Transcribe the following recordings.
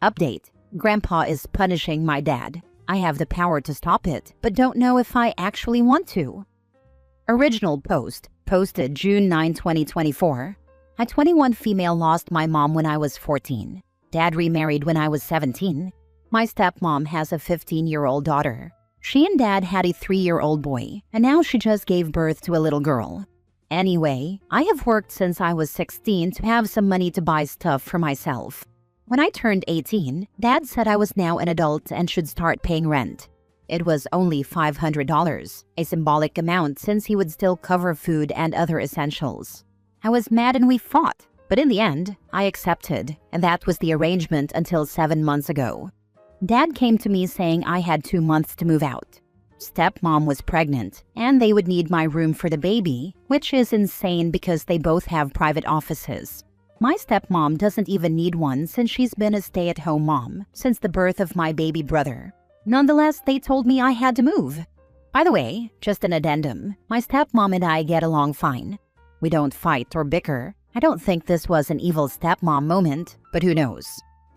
Update: Grandpa is punishing my dad. I have the power to stop it, but don't know if I actually want to. Original post, posted June 9, 2024. A 21 female lost my mom when I was 14. Dad remarried when I was 17. My stepmom has a 15-year-old daughter. She and dad had a 3-year-old boy, and now she just gave birth to a little girl. Anyway, I have worked since I was 16 to have some money to buy stuff for myself. When I turned 18, Dad said I was now an adult and should start paying rent. It was only $500, a symbolic amount since he would still cover food and other essentials. I was mad and we fought, but in the end, I accepted, and that was the arrangement until 7 months ago. Dad came to me saying I had 2 months to move out. Stepmom was pregnant, and they would need my room for the baby, which is insane because they both have private offices. My stepmom doesn't even need one since she's been a stay-at-home mom since the birth of my baby brother. Nonetheless, they told me I had to move. By the way, just an addendum, my stepmom and I get along fine. We don't fight or bicker. I don't think this was an evil stepmom moment, but who knows.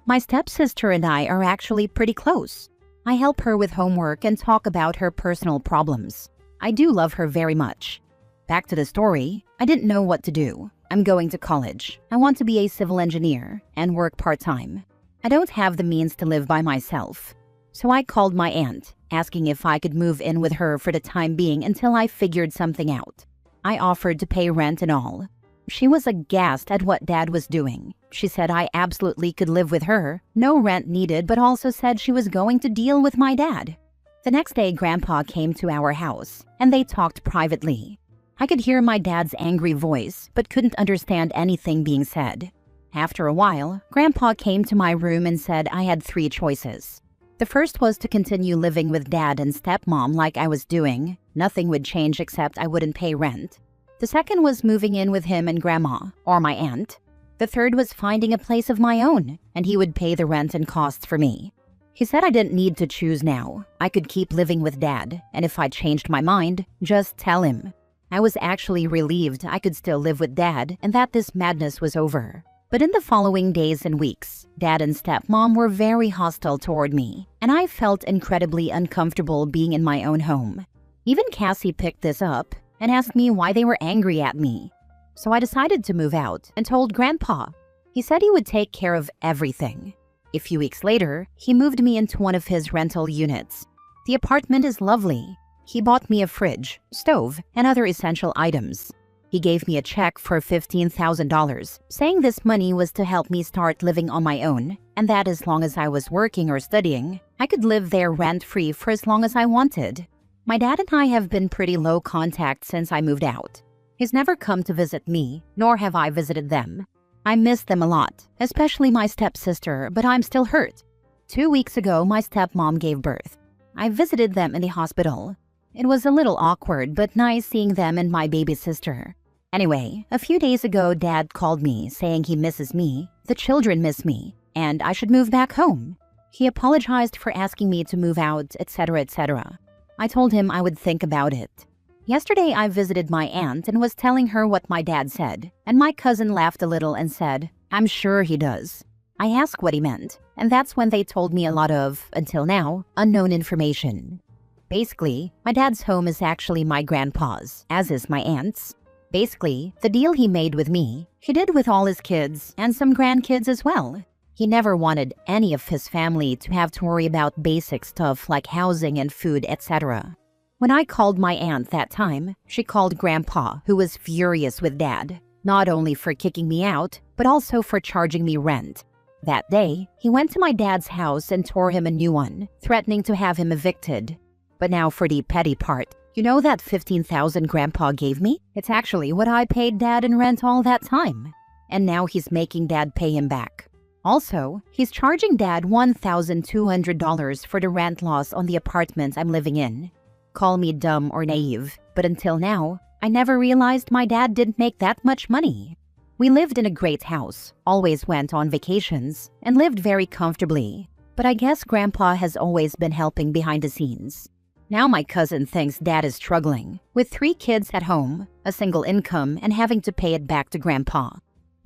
My stepsister and I are actually pretty close. I help her with homework and talk about her personal problems. I do love her very much. Back to the story, I didn't know what to do. I'm going to college. I want to be a civil engineer and work part-time. I don't have the means to live by myself. So I called my aunt, asking if I could move in with her for the time being until I figured something out. I offered to pay rent and all. She was aghast at what Dad was doing. She said I absolutely could live with her, no rent needed, but also said she was going to deal with my dad. The next day, Grandpa came to our house, and they talked privately. I could hear my dad's angry voice, but couldn't understand anything being said. After a while, Grandpa came to my room and said I had 3 choices. The first was to continue living with Dad and stepmom like I was doing. Nothing would change except I wouldn't pay rent. The second was moving in with him and Grandma, or my aunt. The third was finding a place of my own, and he would pay the rent and costs for me. He said I didn't need to choose now. I could keep living with Dad, and if I changed my mind, just tell him. I was actually relieved I could still live with Dad and that this madness was over. But in the following days and weeks, Dad and stepmom were very hostile toward me, and I felt incredibly uncomfortable being in my own home. Even Cassie picked this up and asked me why they were angry at me. So I decided to move out and told Grandpa. He said he would take care of everything. A few weeks later, he moved me into one of his rental units. The apartment is lovely. He bought me a fridge, stove, and other essential items. He gave me a check for $15,000, saying this money was to help me start living on my own, and that as long as I was working or studying, I could live there rent-free for as long as I wanted. My dad and I have been pretty low contact since I moved out. He's never come to visit me, nor have I visited them. I miss them a lot, especially my stepsister, but I'm still hurt. 2 weeks ago, my stepmom gave birth. I visited them in the hospital. It was a little awkward, but nice seeing them and my baby sister. Anyway, a few days ago, Dad called me saying he misses me, the children miss me, and I should move back home. He apologized for asking me to move out, etc., etc. I told him I would think about it. Yesterday, I visited my aunt and was telling her what my dad said, and my cousin laughed a little and said, "I'm sure he does." I asked what he meant, and that's when they told me a lot of, until now, unknown information. Basically, my dad's home is actually my grandpa's, as is my aunt's. Basically, the deal he made with me, he did with all his kids and some grandkids as well. He never wanted any of his family to have to worry about basic stuff like housing and food, etc. When I called my aunt that time, she called Grandpa, who was furious with Dad, not only for kicking me out, but also for charging me rent. That day, he went to my dad's house and tore him a new one, threatening to have him evicted. But now for the petty part. You know that $15,000 Grandpa gave me? It's actually what I paid Dad in rent all that time. And now he's making Dad pay him back. Also, he's charging Dad $1,200 for the rent loss on the apartment I'm living in. Call me dumb or naive, but until now, I never realized my dad didn't make that much money. We lived in a great house, always went on vacations, and lived very comfortably. But I guess Grandpa has always been helping behind the scenes. Now my cousin thinks Dad is struggling, with 3 kids at home, a single income, and having to pay it back to Grandpa.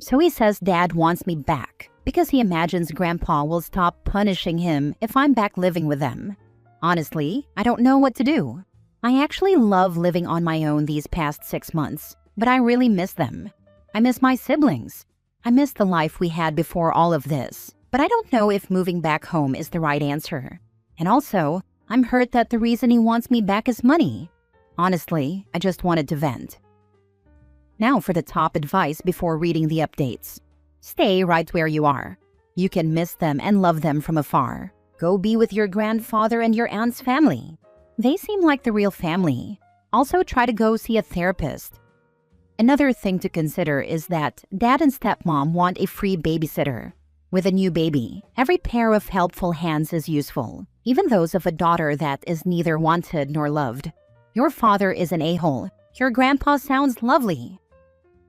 So he says Dad wants me back, because he imagines Grandpa will stop punishing him if I'm back living with them. Honestly, I don't know what to do. I actually love living on my own these past 6 months, but I really miss them. I miss my siblings. I miss the life we had before all of this, but I don't know if moving back home is the right answer. And also, I'm hurt that the reason he wants me back is money. Honestly, I just wanted to vent. Now for the top advice before reading the updates. Stay right where you are. You can miss them and love them from afar. Go be with your grandfather and your aunt's family. They seem like the real family. Also, try to go see a therapist. Another thing to consider is that dad and stepmom want a free babysitter. With a new baby, every pair of helpful hands is useful, even those of a daughter that is neither wanted nor loved. Your father is an a-hole. Your grandpa sounds lovely.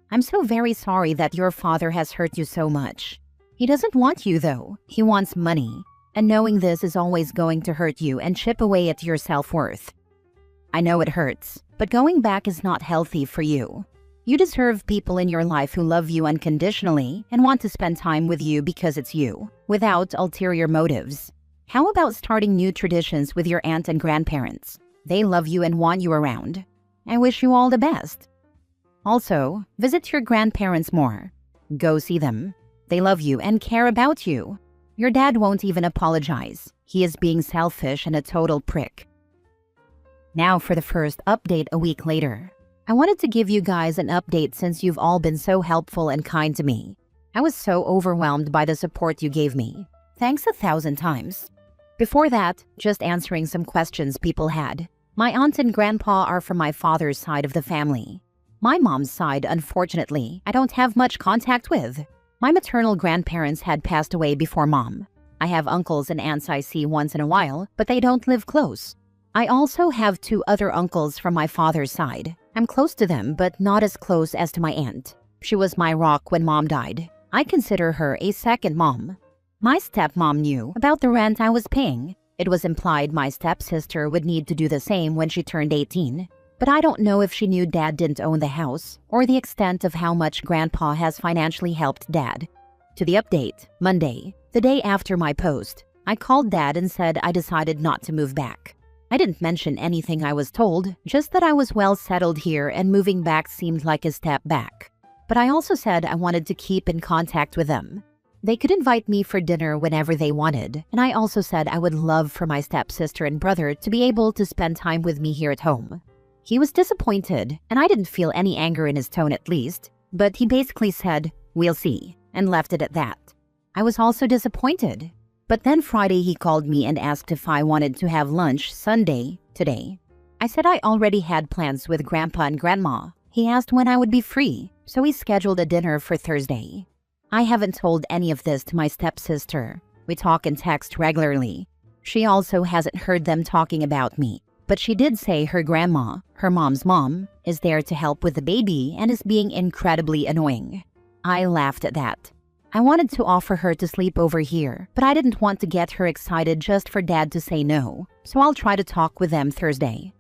I'm so very sorry that your father has hurt you so much. He doesn't want you though. He wants money. And knowing this is always going to hurt you and chip away at your self-worth. I know it hurts, but going back is not healthy for you. You deserve people in your life who love you unconditionally and want to spend time with you because it's you, without ulterior motives. How about starting new traditions with your aunt and grandparents? They love you and want you around. I wish you all the best. Also, visit your grandparents more. Go see them. They love you and care about you. Your dad won't even apologize. He is being selfish and a total prick. Now for the first update a week later. I wanted to give you guys an update since you've all been so helpful and kind to me. I was so overwhelmed by the support you gave me. Thanks 1,000 times. Before that, just answering some questions people had. My aunt and grandpa are from my father's side of the family. My mom's side, unfortunately, I don't have much contact with. My maternal grandparents had passed away before mom. I have uncles and aunts I see once in a while, but they don't live close. I also have 2 other uncles from my father's side. I'm close to them, but not as close as to my aunt. She was my rock when mom died. I consider her a second mom. My stepmom knew about the rent I was paying. It was implied my stepsister would need to do the same when she turned 18. But I don't know if she knew dad didn't own the house or the extent of how much grandpa has financially helped dad. To the update, Monday, the day after my post, I called dad and said I decided not to move back. I didn't mention anything I was told, just that I was well settled here and moving back seemed like a step back. But I also said I wanted to keep in contact with them. They could invite me for dinner whenever they wanted, and I also said I would love for my stepsister and brother to be able to spend time with me here at home. He was disappointed, and I didn't feel any anger in his tone at least, but he basically said, "We'll see," and left it at that. I was also disappointed. But then Friday he called me and asked if I wanted to have lunch Sunday, today. I said I already had plans with Grandpa and Grandma. He asked when I would be free, so we scheduled a dinner for Thursday. I haven't told any of this to my stepsister. We talk and text regularly. She also hasn't heard them talking about me. But she did say her grandma, her mom's mom, is there to help with the baby and is being incredibly annoying. I laughed at that. I wanted to offer her to sleep over here, but I didn't want to get her excited just for dad to say no, so I'll try to talk with them Thursday.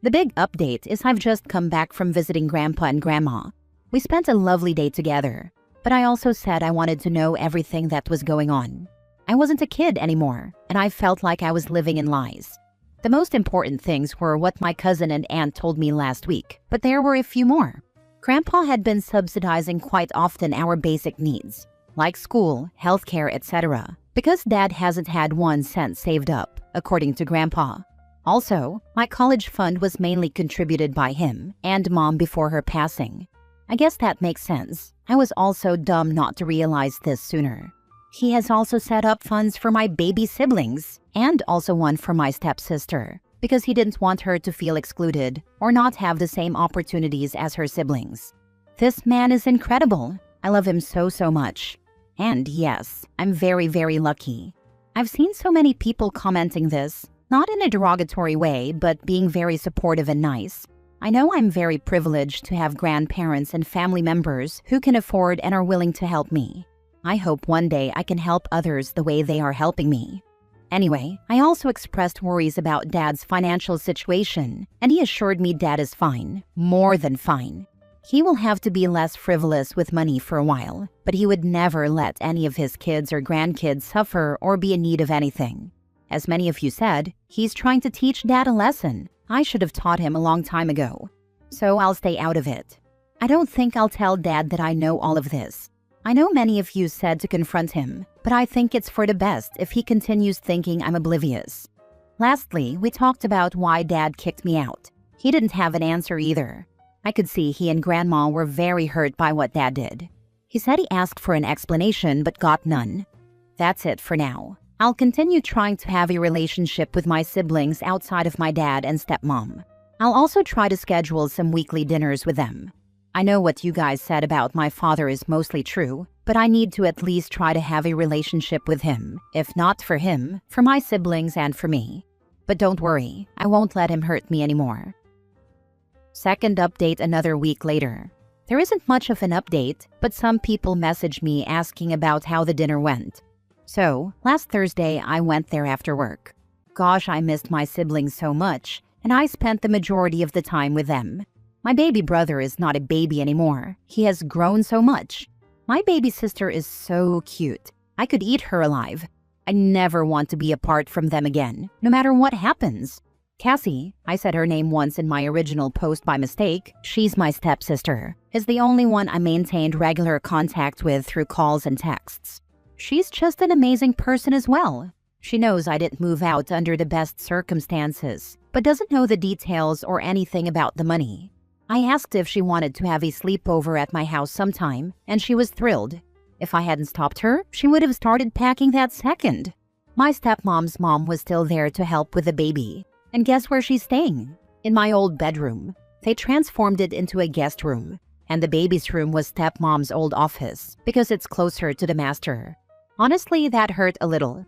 The big update is I've just come back from visiting Grandpa and Grandma. We spent a lovely day together, but I also said I wanted to know everything that was going on. I wasn't a kid anymore, and I felt like I was living in lies. The most important things were what my cousin and aunt told me last week, but there were a few more. Grandpa had been subsidizing quite often our basic needs, like school, healthcare, etc., because dad hasn't had 1 cent saved up, according to Grandpa. Also, my college fund was mainly contributed by him and mom before her passing. I guess that makes sense. I was also dumb not to realize this sooner. He has also set up funds for my baby siblings and also one for my stepsister because he didn't want her to feel excluded or not have the same opportunities as her siblings. This man is incredible. I love him so much. And yes, I'm very lucky. I've seen so many people commenting this, not in a derogatory way, but being very supportive and nice. I know I'm very privileged to have grandparents and family members who can afford and are willing to help me. I hope one day I can help others the way they are helping me. Anyway, I also expressed worries about Dad's financial situation, and he assured me Dad is fine, more than fine. He will have to be less frivolous with money for a while, but he would never let any of his kids or grandkids suffer or be in need of anything. As many of you said, he's trying to teach Dad a lesson. I should have taught him a long time ago. So I'll stay out of it. I don't think I'll tell Dad that I know all of this. I know many of you said to confront him, but I think it's for the best if he continues thinking I'm oblivious. Lastly, we talked about why Dad kicked me out. He didn't have an answer either. I could see he and Grandma were very hurt by what Dad did. He said he asked for an explanation but got none. That's it for now. I'll continue trying to have a relationship with my siblings outside of my dad and stepmom. I'll also try to schedule some weekly dinners with them. I know what you guys said about my father is mostly true, but I need to at least try to have a relationship with him. If not for him, for my siblings and for me. But don't worry, I won't let him hurt me anymore. Second update another week later. There isn't much of an update, but some people messaged me asking about how the dinner went. So, last Thursday I went there after work. Gosh, I missed my siblings so much, and I spent the majority of the time with them. My baby brother is not a baby anymore. He has grown so much. My baby sister is so cute. I could eat her alive. I never want to be apart from them again, no matter what happens. Cassie, I said her name once in my original post by mistake, she's my stepsister, is the only one I maintained regular contact with through calls and texts. She's just an amazing person as well. She knows I didn't move out under the best circumstances, but doesn't know the details or anything about the money. I asked if she wanted to have a sleepover at my house sometime, and she was thrilled. If I hadn't stopped her, she would have started packing that second. My stepmom's mom was still there to help with the baby. And guess where she's staying? In my old bedroom. They transformed it into a guest room, and the baby's room was stepmom's old office because it's closer to the master. Honestly, that hurt a little.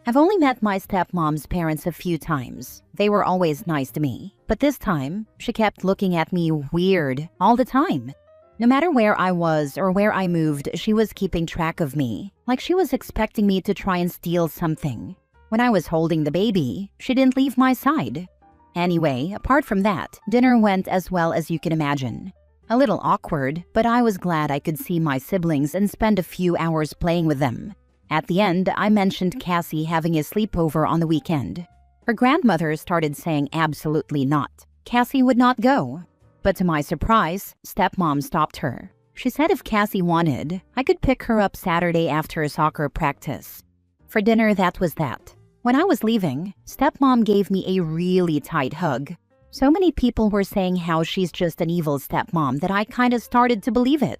I've only met my stepmom's parents a few times. They were always nice to me, but this time, she kept looking at me weird all the time. No matter where I was or where I moved, she was keeping track of me, like she was expecting me to try and steal something. When I was holding the baby, she didn't leave my side. Anyway, apart from that, dinner went as well as you can imagine. A little awkward, but I was glad I could see my siblings and spend a few hours playing with them. At the end, I mentioned Cassie having a sleepover on the weekend. Her grandmother started saying absolutely not. Cassie would not go. But to my surprise, stepmom stopped her. She said if Cassie wanted, I could pick her up Saturday after a soccer practice. For dinner, that was that. When I was leaving, stepmom gave me a really tight hug. So many people were saying how she's just an evil stepmom that I kind of started to believe it.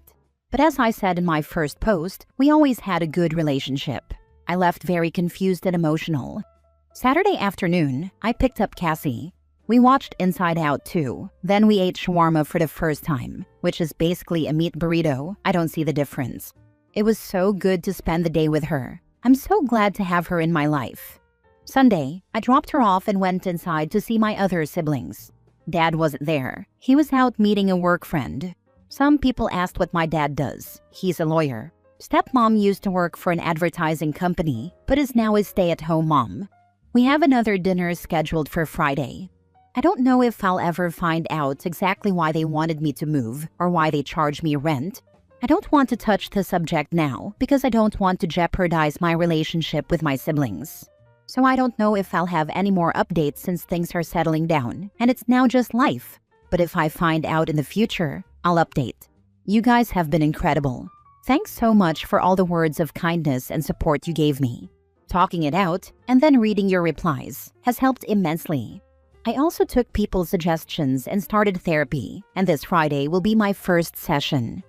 But as I said in my first post, we always had a good relationship. I left very confused and emotional. Saturday afternoon, I picked up Cassie. We watched Inside Out 2. Then we ate shawarma for the first time, which is basically a meat burrito. I don't see the difference. It was so good to spend the day with her. I'm so glad to have her in my life. Sunday, I dropped her off and went inside to see my other siblings. Dad wasn't there. He was out meeting a work friend. Some people asked what my dad does. He's a lawyer. Stepmom used to work for an advertising company, but is now a stay-at-home mom. We have another dinner scheduled for Friday. I don't know if I'll ever find out exactly why they wanted me to move or why they charged me rent. I don't want to touch the subject now because I don't want to jeopardize my relationship with my siblings. So I don't know if I'll have any more updates since things are settling down and it's now just life. But if I find out in the future, I'll update. You guys have been incredible. Thanks so much for all the words of kindness and support you gave me. Talking it out and then reading your replies has helped immensely. I also took people's suggestions and started therapy, and this Friday will be my first session.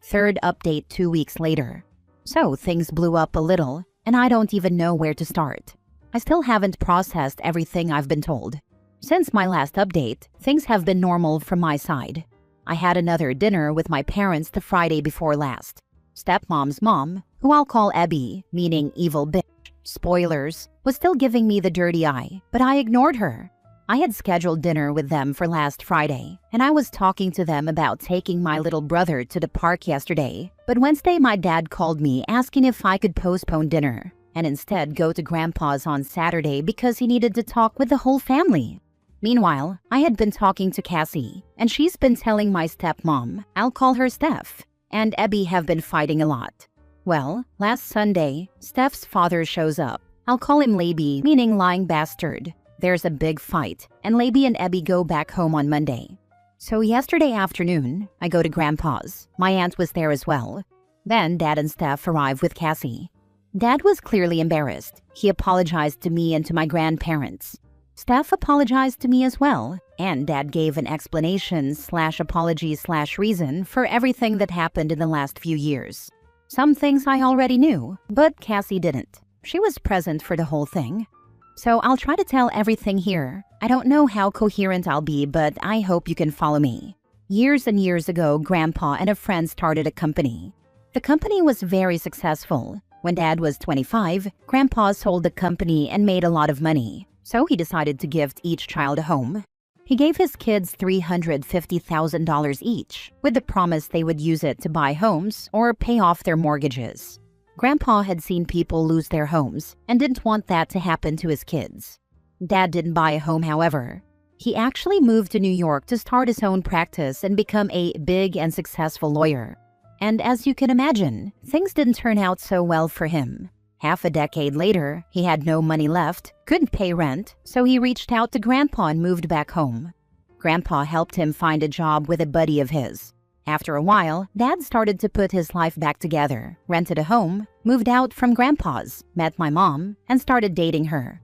Third update 2 weeks later. So things blew up a little, and I don't even know where to start. I still haven't processed everything I've been told. Since my last update, things have been normal from my side. I had another dinner with my parents the Friday before last. Stepmom's mom, who I'll call Ebby, meaning evil bitch, spoilers, was still giving me the dirty eye, but I ignored her. I had scheduled dinner with them for last Friday, and I was talking to them about taking my little brother to the park yesterday. But Wednesday, my dad called me asking if I could postpone dinner and instead go to Grandpa's on Saturday because he needed to talk with the whole family. Meanwhile, I had been talking to Cassie, and she's been telling my stepmom, I'll call her Steph, and Abby have been fighting a lot. Well, last Sunday, Steph's father shows up. I'll call him Labby, meaning lying bastard. There's a big fight, and Labby and Abby go back home on Monday. So yesterday afternoon, I go to Grandpa's. My aunt was there as well. Then Dad and Steph arrive with Cassie. Dad was clearly embarrassed. He apologized to me and to my grandparents. Steph apologized to me as well, and Dad gave an explanation/apology/reason for everything that happened in the last few years. Some things I already knew, but Cassie didn't. She was present for the whole thing. So I'll try to tell everything here. I don't know how coherent I'll be, but I hope you can follow me. Years and years ago, Grandpa and a friend started a company. The company was very successful. When Dad was 25, Grandpa sold the company and made a lot of money. So he decided to gift each child a home. He gave his kids $350,000 each, with the promise they would use it to buy homes or pay off their mortgages. Grandpa had seen people lose their homes and didn't want that to happen to his kids. Dad didn't buy a home, however. He actually moved to New York to start his own practice and become a big and successful lawyer. And as you can imagine, things didn't turn out so well for him. Half a decade later, he had no money left, couldn't pay rent, so he reached out to Grandpa and moved back home. Grandpa helped him find a job with a buddy of his. After a while, Dad started to put his life back together, rented a home, moved out from Grandpa's, met my mom, and started dating her.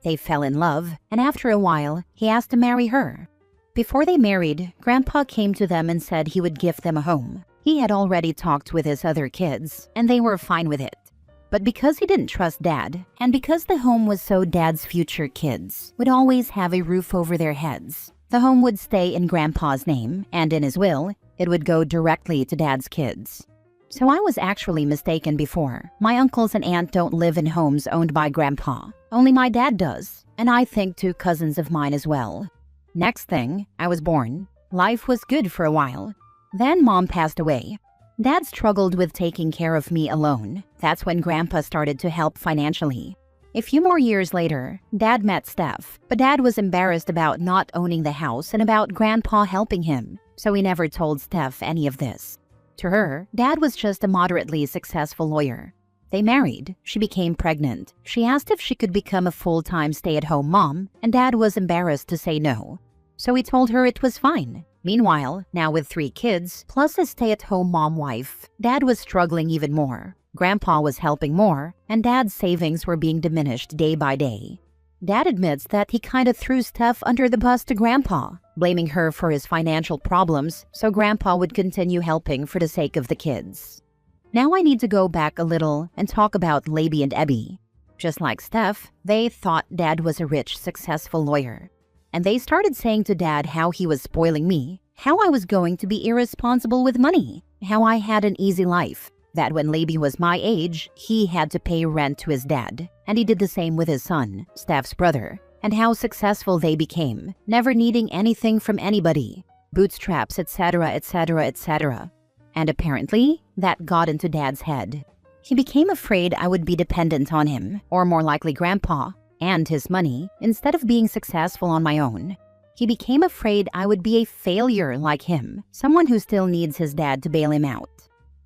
They fell in love, and after a while, he asked to marry her. Before they married, Grandpa came to them and said he would gift them a home. He had already talked with his other kids, and they were fine with it. But because he didn't trust Dad, and because the home was so Dad's future kids would always have a roof over their heads, the home would stay in Grandpa's name, and in his will, it would go directly to Dad's kids. So I was actually mistaken before. My uncles and aunt don't live in homes owned by Grandpa. Only my dad does, and I think 2 cousins of mine as well. Next thing, I was born. Life was good for a while. Then Mom passed away. Dad struggled with taking care of me alone. That's when Grandpa started to help financially. A few more years later, Dad met Steph, but Dad was embarrassed about not owning the house and about Grandpa helping him, so he never told Steph any of this. To her, Dad was just a moderately successful lawyer. They married. She became pregnant. She asked if she could become a full-time stay-at-home mom, and Dad was embarrassed to say no. So he told her it was fine. Meanwhile, now with 3 kids, plus a stay-at-home mom wife, Dad was struggling even more. Grandpa was helping more, and Dad's savings were being diminished day by day. Dad admits that he kinda threw Steph under the bus to Grandpa, blaming her for his financial problems so Grandpa would continue helping for the sake of the kids. Now I need to go back a little and talk about Labby and Abby. Just like Steph, they thought Dad was a rich, successful lawyer. And they started saying to Dad how he was spoiling me, how I was going to be irresponsible with money, how I had an easy life, that when Labby was my age, he had to pay rent to his dad, and he did the same with his son, Steph's brother, and how successful they became, never needing anything from anybody, bootstraps, etc., etc., etc. And apparently, that got into Dad's head. He became afraid I would be dependent on him, or more likely Grandpa, and his money, instead of being successful on my own. He became afraid I would be a failure like him, someone who still needs his dad to bail him out.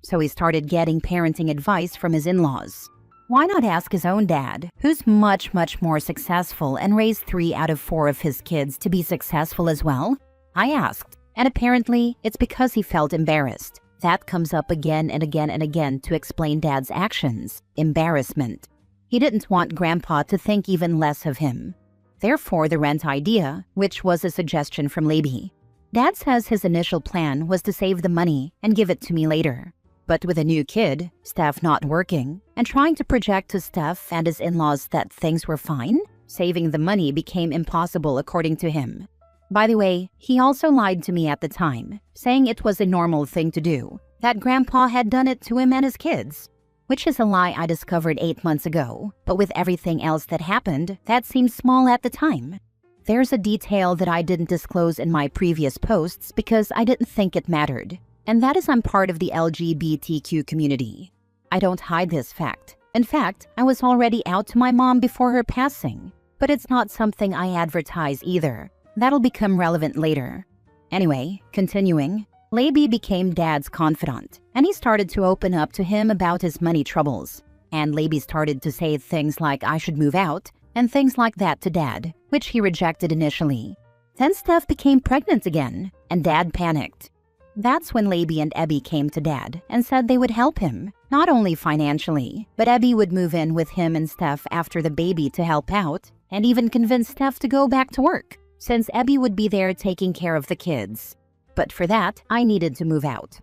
So he started getting parenting advice from his in-laws. Why not ask his own dad, who's much, much more successful and raised 3 out of 4 of his kids to be successful as well? I asked, and apparently it's because he felt embarrassed. That comes up again and again and again to explain Dad's actions. Embarrassment. He didn't want Grandpa to think even less of him. Therefore, the rent idea, which was a suggestion from Labby. Dad says his initial plan was to save the money and give it to me later. But with a new kid, Steph not working, and trying to project to Steph and his in-laws that things were fine, saving the money became impossible according to him. By the way, he also lied to me at the time, saying it was a normal thing to do, that Grandpa had done it to him and his kids. Which is a lie I discovered 8 months ago, but with everything else that happened, that seemed small at the time. There's a detail that I didn't disclose in my previous posts because I didn't think it mattered, and that is I'm part of the LGBTQ community. I don't hide this fact. In fact, I was already out to my mom before her passing, but it's not something I advertise either. That'll become relevant later. Anyway, continuing, Labi became Dad's confidant, and he started to open up to him about his money troubles. And Labi started to say things like I should move out and things like that to Dad, which he rejected initially. Then Steph became pregnant again, and Dad panicked. That's when Labi and Ebby came to Dad and said they would help him, not only financially, but Ebby would move in with him and Steph after the baby to help out, and even convince Steph to go back to work, since Ebby would be there taking care of the kids. But for that, I needed to move out.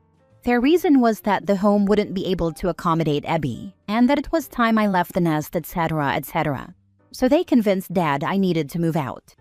Their reason was that the home wouldn't be able to accommodate Ebby, and that it was time I left the nest, etc., etc. So they convinced Dad I needed to move out.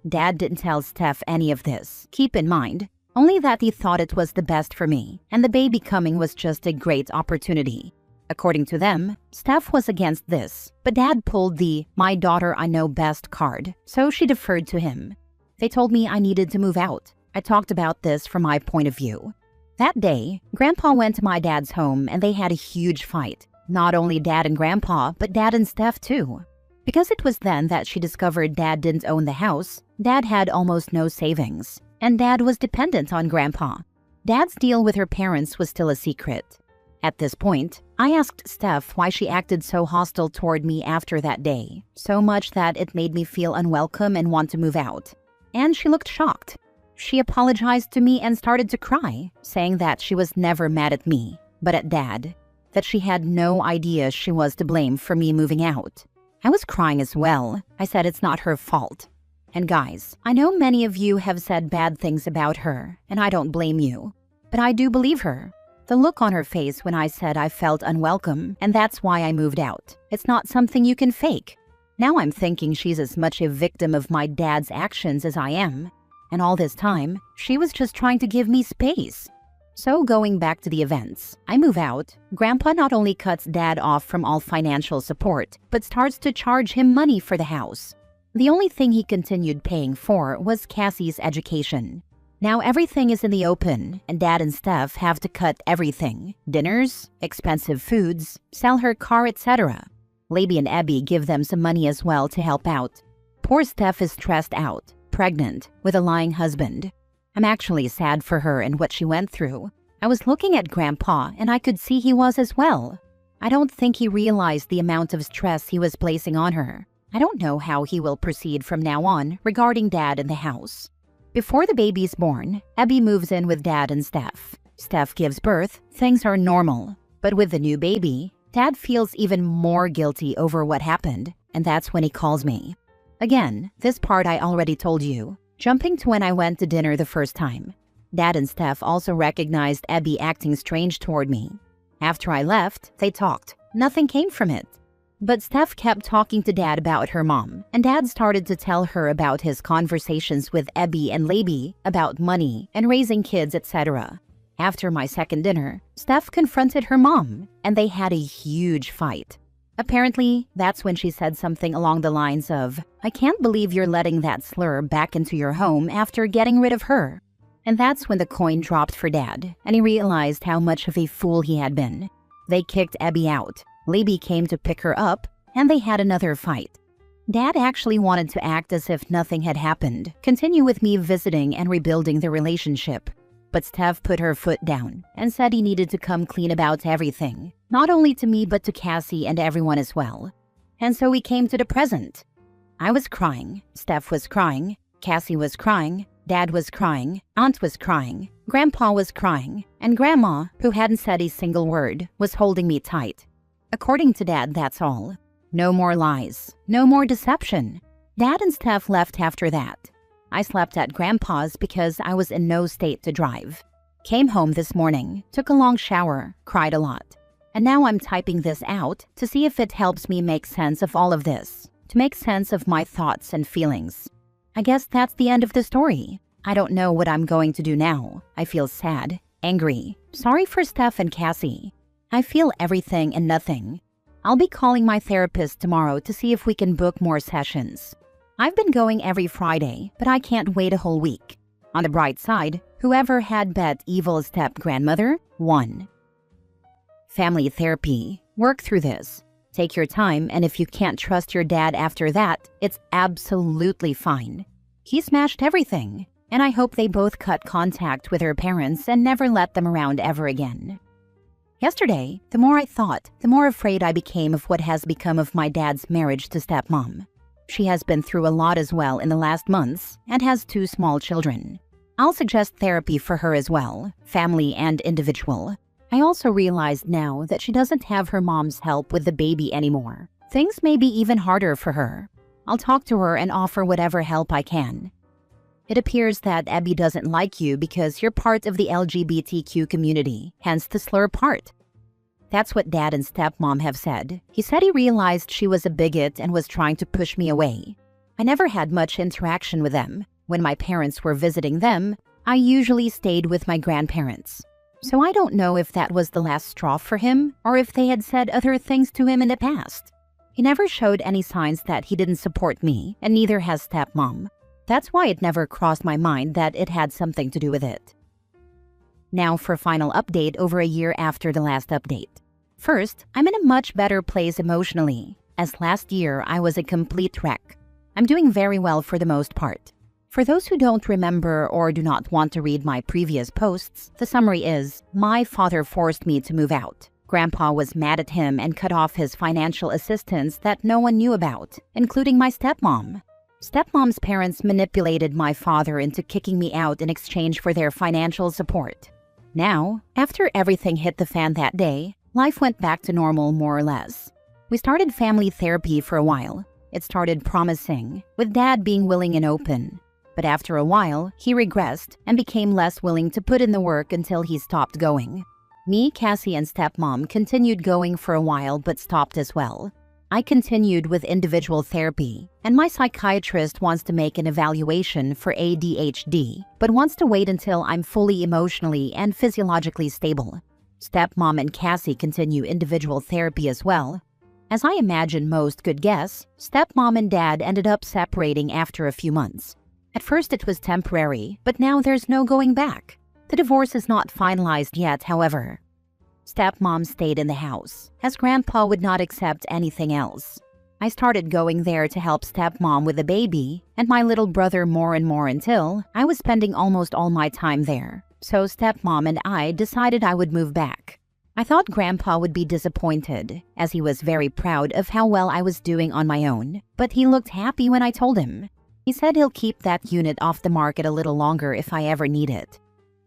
Dad didn't tell Steph any of this, keep in mind, only that he thought it was the best for me, and the baby coming was just a great opportunity. According to them, Steph was against this, but Dad pulled the "my daughter I know best" card, so she deferred to him. They told me I needed to move out. I talked about this from my point of view. That day, Grandpa went to my dad's home and they had a huge fight. Not only Dad and Grandpa, but Dad and Steph too. Because it was then that she discovered Dad didn't own the house, Dad had almost no savings, and Dad was dependent on Grandpa. Dad's deal with her parents was still a secret. At this point, I asked Steph why she acted so hostile toward me after that day, so much that it made me feel unwelcome and want to move out. And she looked shocked. She apologized to me and started to cry, saying that she was never mad at me, but at Dad, that she had no idea she was to blame for me moving out. I was crying as well. I said it's not her fault. And guys, I know many of you have said bad things about her, and I don't blame you. But I do believe her. The look on her face when I said I felt unwelcome, and that's why I moved out. It's not something you can fake. Now I'm thinking she's as much a victim of my dad's actions as I am. And all this time, she was just trying to give me space. So going back to the events, I move out. Grandpa not only cuts Dad off from all financial support, but starts to charge him money for the house. The only thing he continued paying for was Cassie's education. Now everything is in the open, and Dad and Steph have to cut everything. Dinners, expensive foods, sell her car, etc. Labi and Ebby give them some money as well to help out. Poor Steph is stressed out, pregnant, with a lying husband. I'm actually sad for her and what she went through. I was looking at Grandpa and I could see he was as well. I don't think he realized the amount of stress he was placing on her. I don't know how he will proceed from now on regarding Dad and the house. Before the baby's born, Ebby moves in with Dad and Steph. Steph gives birth, things are normal. But with the new baby, Dad feels even more guilty over what happened, and that's when he calls me. Again, this part I already told you. Jumping to when I went to dinner the first time. Dad and Steph also recognized Ebby acting strange toward me. After I left, they talked. Nothing came from it. But Steph kept talking to Dad about her mom, and Dad started to tell her about his conversations with Ebby and Labi about money and raising kids, etc. After my second dinner, Steph confronted her mom, and they had a huge fight. Apparently, that's when she said something along the lines of, "I can't believe you're letting that slur back into your home after getting rid of her." And that's when the coin dropped for Dad, and he realized how much of a fool he had been. They kicked Ebby out. Labi came to pick her up, and they had another fight. Dad actually wanted to act as if nothing had happened, continue with me visiting and rebuilding the relationship. But Steph put her foot down and said he needed to come clean about everything, not only to me but to Cassie and everyone as well. And so we came to the present. I was crying, Steph was crying, Cassie was crying, Dad was crying, Aunt was crying, Grandpa was crying, and Grandma, who hadn't said a single word, was holding me tight. According to Dad, that's all. No more lies, no more deception. Dad and Steph left after that. I slept at Grandpa's because I was in no state to drive. Came home this morning, took a long shower, cried a lot. And now I'm typing this out to see if it helps me make sense of all of this, to make sense of my thoughts and feelings. I guess that's the end of the story. I don't know what I'm going to do now. I feel sad, angry, sorry for Steph and Cassie. I feel everything and nothing. I'll be calling my therapist tomorrow to see if we can book more sessions. I've been going every Friday, but I can't wait a whole week. On the bright side, whoever had bet evil step-grandmother won. Family therapy. Work through this. Take your time, and if you can't trust your dad after that, it's absolutely fine. He smashed everything, and I hope they both cut contact with her parents and never let them around ever again. Yesterday, the more I thought, the more afraid I became of what has become of my dad's marriage to stepmom. She has been through a lot as well in the last months and has 2 small children. I'll suggest therapy for her as well, family and individual. I also realized now that she doesn't have her mom's help with the baby anymore. Things may be even harder for her. I'll talk to her and offer whatever help I can. It appears that Abby doesn't like you because you're part of the LGBTQ community, hence the slur part. That's what Dad and stepmom have said. He said he realized she was a bigot and was trying to push me away. I never had much interaction with them. When my parents were visiting them, I usually stayed with my grandparents. So I don't know if that was the last straw for him or if they had said other things to him in the past. He never showed any signs that he didn't support me, and neither has stepmom. That's why it never crossed my mind that it had something to do with it. Now for final update over a year after the last update. First, I'm in a much better place emotionally, as last year I was a complete wreck. I'm doing very well for the most part. For those who don't remember or do not want to read my previous posts, the summary is, my father forced me to move out. Grandpa was mad at him and cut off his financial assistance that no one knew about, including my stepmom. Stepmom's parents manipulated my father into kicking me out in exchange for their financial support. Now, after everything hit the fan that day, life went back to normal more or less. We started family therapy for a while. It started promising, with Dad being willing and open. But after a while, he regressed and became less willing to put in the work until he stopped going. Me, Cassie, and stepmom continued going for a while but stopped as well. I continued with individual therapy, and my psychiatrist wants to make an evaluation for ADHD, but wants to wait until I'm fully emotionally and physiologically stable. Stepmom and Cassie continue individual therapy as well. As I imagine most could guess, stepmom and Dad ended up separating after a few months. At first it was temporary, but now there's no going back. The divorce is not finalized yet, however. Stepmom stayed in the house, as Grandpa would not accept anything else. I started going there to help stepmom with the baby and my little brother more and more until I was spending almost all my time there. So stepmom and I decided I would move back. I thought Grandpa would be disappointed, as he was very proud of how well I was doing on my own, but he looked happy when I told him. He said he'll keep that unit off the market a little longer if I ever need it.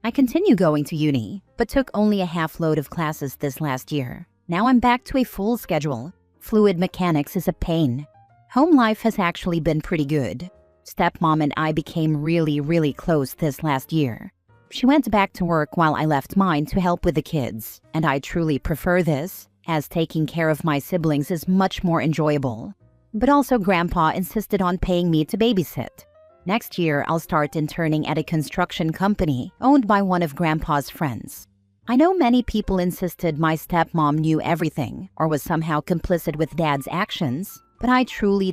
I continue going to uni, but took only a half load of classes this last year. Now I'm back to a full schedule. Fluid mechanics is a pain. Home life has actually been pretty good. Stepmom and I became really close this last year. She went back to work while I left mine to help with the kids, and I truly prefer this, as taking care of my siblings is much more enjoyable. But also Grandpa insisted on paying me to babysit. Next year, I'll start interning at a construction company owned by one of Grandpa's friends. I know many people insisted my stepmom knew everything or was somehow complicit with Dad's actions, but I truly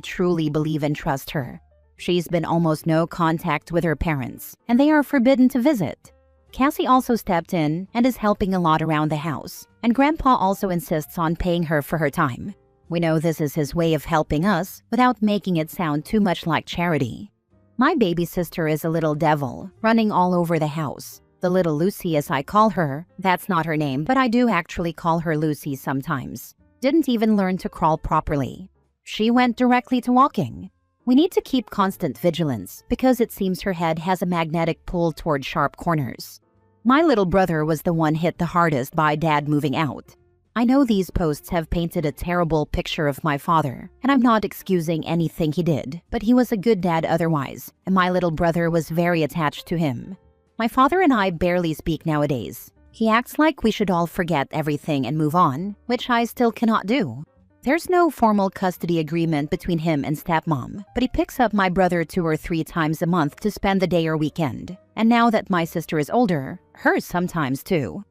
believe and trust her. She's been almost no contact with her parents, and they are forbidden to visit. Cassie also stepped in and is helping a lot around the house, and Grandpa also insists on paying her for her time. We know this is his way of helping us without making it sound too much like charity. My baby sister is a little devil, running all over the house. The little Lucy, as I call her, that's not her name, but I do actually call her Lucy sometimes. Didn't even learn to crawl properly. She went directly to walking. We need to keep constant vigilance because it seems her head has a magnetic pull toward sharp corners. My little brother was the one hit the hardest by Dad moving out. I know these posts have painted a terrible picture of my father, and I'm not excusing anything he did, but he was a good dad otherwise, and my little brother was very attached to him. My father and I barely speak nowadays. He acts like we should all forget everything and move on, which I still cannot do. There's no formal custody agreement between him and stepmom, but he picks up my brother 2 or 3 times a month to spend the day or weekend. And now that my sister is older, hers sometimes too.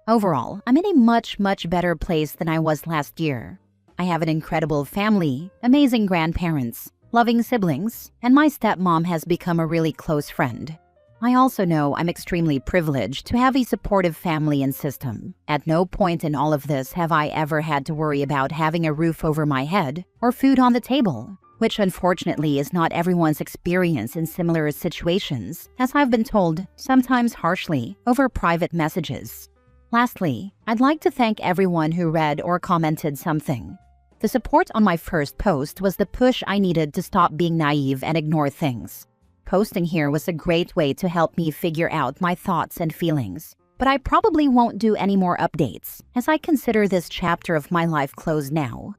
Overall, I'm in a much better place than I was last year. I have an incredible family, amazing grandparents, loving siblings, and my stepmom has become a really close friend. I also know I'm extremely privileged to have a supportive family and system. At no point in all of this have I ever had to worry about having a roof over my head or food on the table. which unfortunately is not everyone's experience in similar situations, as I've been told, sometimes harshly, over private messages. Lastly, I'd like to thank everyone who read or commented something. The support on my first post was the push I needed to stop being naive and ignore things. Posting here was a great way to help me figure out my thoughts and feelings. But I probably won't do any more updates, as I consider this chapter of my life closed now.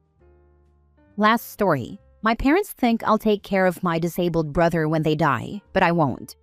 Last story. My parents think I'll take care of my disabled brother when they die, but I won't.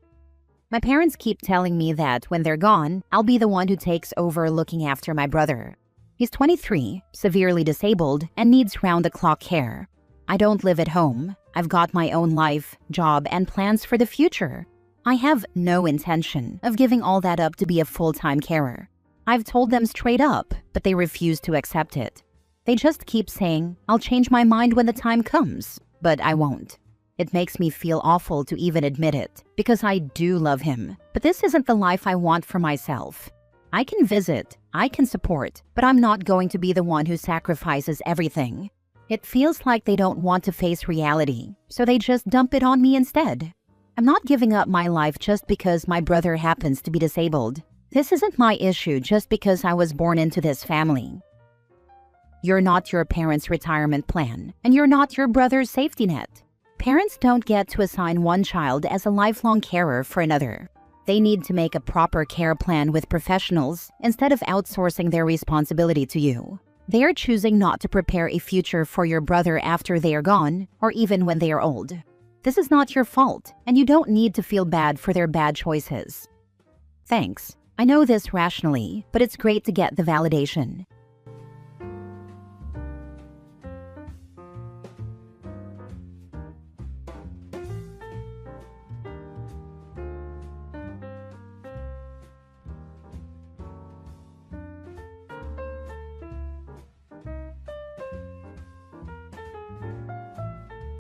My parents keep telling me that when they're gone, I'll be the one who takes over looking after my brother. He's 23, severely disabled, and needs round-the-clock care. I don't live at home. I've got my own life, job, and plans for the future. I have no intention of giving all that up to be a full-time carer. I've told them straight up, but they refuse to accept it. They just keep saying, I'll change my mind when the time comes, but I won't. It makes me feel awful to even admit it, because I do love him, but this isn't the life I want for myself. I can visit, I can support, but I'm not going to be the one who sacrifices everything. It feels like they don't want to face reality, so they just dump it on me instead. I'm not giving up my life just because my brother happens to be disabled. This isn't my issue just because I was born into this family. You're not your parents' retirement plan, and you're not your brother's safety net. Parents don't get to assign one child as a lifelong carer for another. They need to make a proper care plan with professionals instead of outsourcing their responsibility to you. They are choosing not to prepare a future for your brother after they are gone, or even when they are old. This is not your fault, and you don't need to feel bad for their bad choices. Thanks. I know this rationally, but it's great to get the validation.